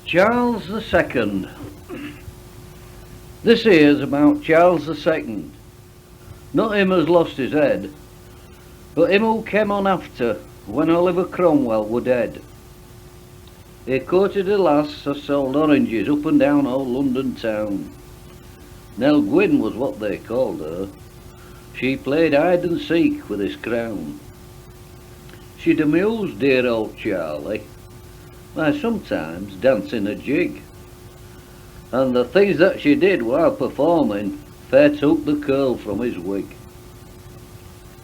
Charles the Second. This here's about Charles the Second. Not him as lost his head, but him who came on after when Oliver Cromwell were dead. He courted a lass as sold oranges up and down old London town. Nell Gwyn was what they called her. She played hide and seek with his crown. She'd amuse dear old Charlie by sometimes dancing a jig, and the things that she did while performing fair took the curl from his wig.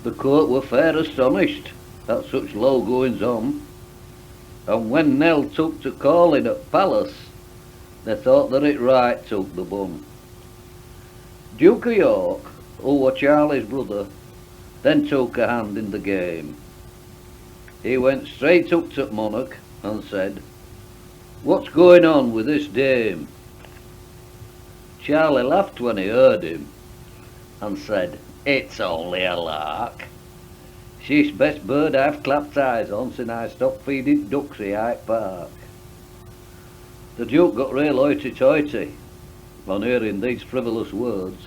The court were fair astonished at such low goings on, and when Nell took to calling at palace, they thought that it right took the bun. Duke of York, who were Charlie's brother, then took a hand in the game. He went straight up to Monarch and said, "What's going on with this dame?" Charlie laughed when he heard him and said, "It's only a lark. She's best bird I've clapped eyes on since I stopped feeding ducks in Hyde Park." The Duke got real hoity-toity on hearing these frivolous words.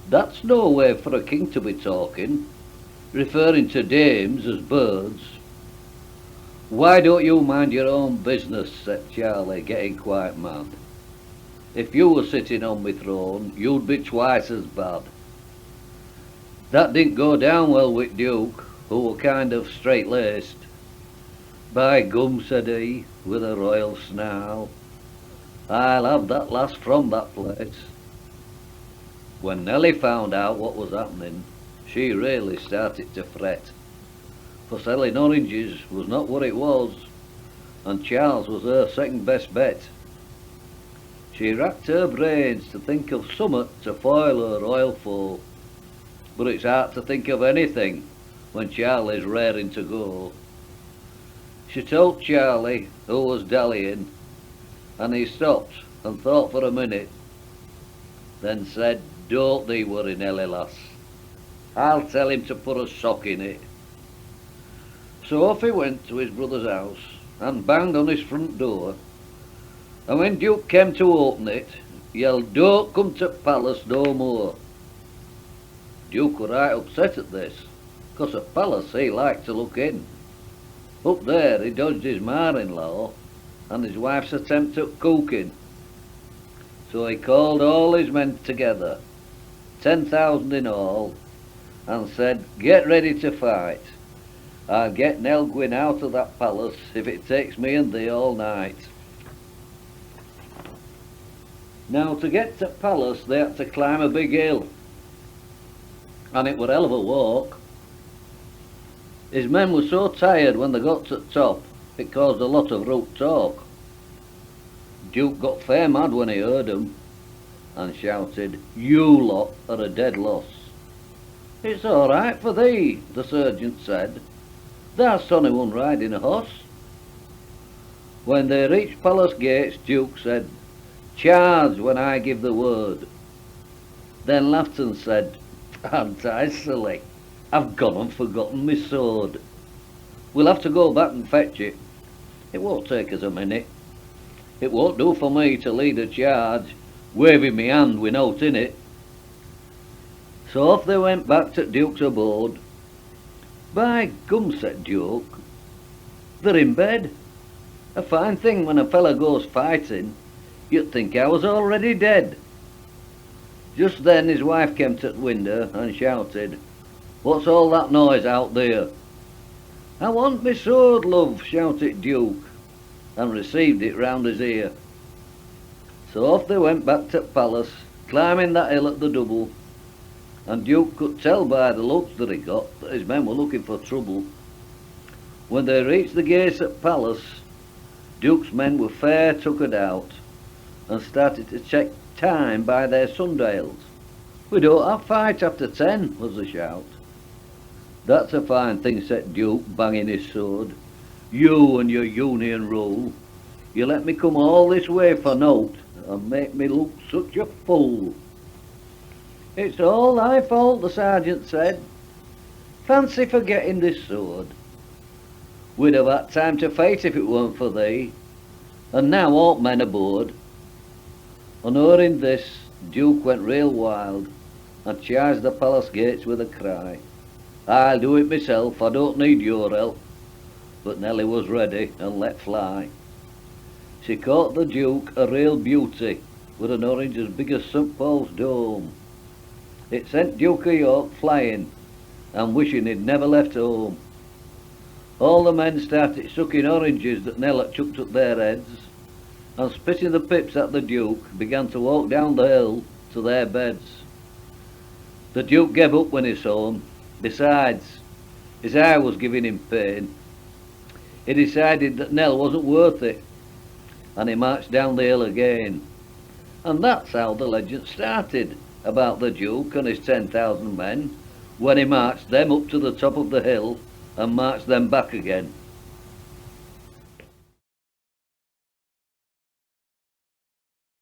That's no way for a king to be talking, referring to dames as birds. "Why don't you mind your own business?" said Charlie, getting quite mad. "If you were sitting on my throne, you'd be twice as bad." That didn't go down well with Duke, who were kind of straight-laced. "By gum," said he, with a royal snarl, "I'll have that lass from that place." When Nellie found out what was happening, she really started to fret, for selling oranges was not what it was, and Charles was her second best bet. She racked her brains to think of summat to foil her royal foe, but it's hard to think of anything when Charlie's raring to go. She told Charlie who was dallying, and he stopped and thought for a minute, then said, "Don't thee worry, Nellie lass. I'll tell him to put a sock in it." So off he went to his brother's house and banged on his front door, and when Duke came to open it, yelled, "Don't come to palace no more." Duke were right upset at this, 'cause at palace he liked to look in. Up there he dodged his ma-in-law and his wife's attempt at cooking. So he called all his men together, 10,000 in all, and said, "Get ready to fight. I'll get Nell Gwyn out of that palace if it takes me and thee all night." Now to get to palace they had to climb a big hill, and it were hell of a walk. His men were so tired when they got to the top it caused a lot of rough talk. Duke got fair mad when he heard 'em, and shouted, "You lot are a dead loss." "It's all right for thee," the sergeant said. "Thou'st only one riding a horse." When they reached palace gates, Duke said, "Charge when I give the word." Then laughed and said, "Aren't I silly? I've gone and forgotten my sword. We'll have to go back and fetch it. It won't take us a minute. It won't do for me to lead a charge, waving me hand with nought in it." So off they went back to Duke's abode. "By gum," said Duke, "they're in bed. A fine thing when a fella goes fighting. You'd think I was already dead." Just then his wife came to the window and shouted, "What's all that noise out there?" "I want my sword, love," shouted Duke, and received it round his ear. So off they went back to the palace, climbing that hill at the double, and Duke could tell by the looks that he got that his men were looking for trouble. When they reached the gates at palace, Duke's men were fair tuckered out, and started to check time by their sundials. "We don't have fight after 10, was the shout. "That's a fine thing," said Duke, banging his sword. "You and your union rule. You let me come all this way for nought, and make me look such a fool." "It's all thy fault," the sergeant said. "Fancy forgetting this sword. We'd have had time to fight if it weren't for thee. And now all men aboard. On hearing this, Duke went real wild, and charged the palace gates with a cry. "I'll do it myself, I don't need your help." But Nelly was ready and let fly. She caught the Duke, a real beauty, with an orange as big as St. Paul's Dome. It sent Duke of York flying, and wishing he'd never left home. All the men started sucking oranges that Nell had chucked at their heads, and spitting the pips at the Duke, began to walk down the hill to their beds. The Duke gave up when he saw 'em. Besides, his eye was giving him pain. He decided that Nell wasn't worth it, and he marched down the hill again. And that's how the legend started about the Duke and his 10,000 men, when he marched them up to the top of the hill and marched them back again.